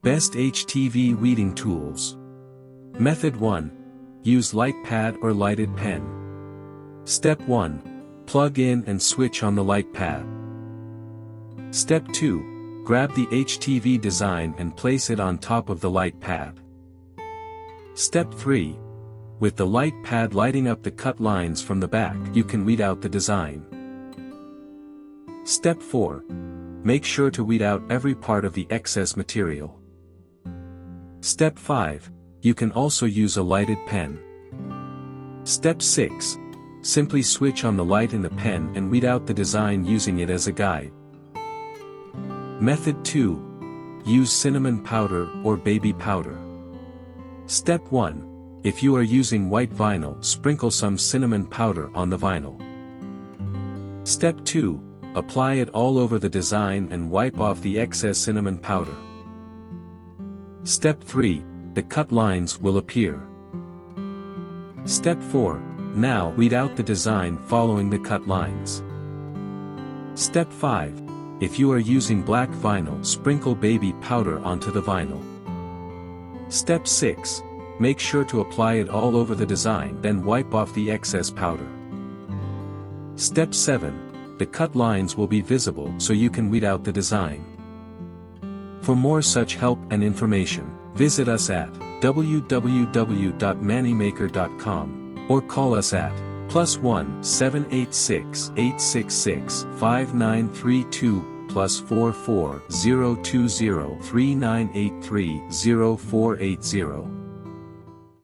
Best HTV Weeding Tools. Method 1. Use light pad or lighted pen. Step 1. Plug in and switch on the light pad. Step 2. Grab the HTV design and place it on top of the light pad. Step 3. With the light pad lighting up the cut lines from the back, you can weed out the design. Step 4. Make sure to weed out every part of the excess material. Step 5. You can also use a lighted pen. Step 6. Simply switch on the light in the pen and weed out the design using it as a guide. Method 2. Use cinnamon powder or baby powder. Step 1. If you are using white vinyl, sprinkle some cinnamon powder on the vinyl. Step 2. Apply it all over the design and wipe off the excess cinnamon powder. Step 3. The cut lines will appear. Step 4. Now weed out the design following the cut lines. Step 5. If you are using black vinyl, sprinkle baby powder onto the vinyl. Step 6. Make sure to apply it all over the design, then wipe off the excess powder. Step 7. The cut lines will be visible so you can weed out the design. For more such help and information, visit us at www.mannymaker.com or call us at +1 786 866 5932 +44 020 3983 0480.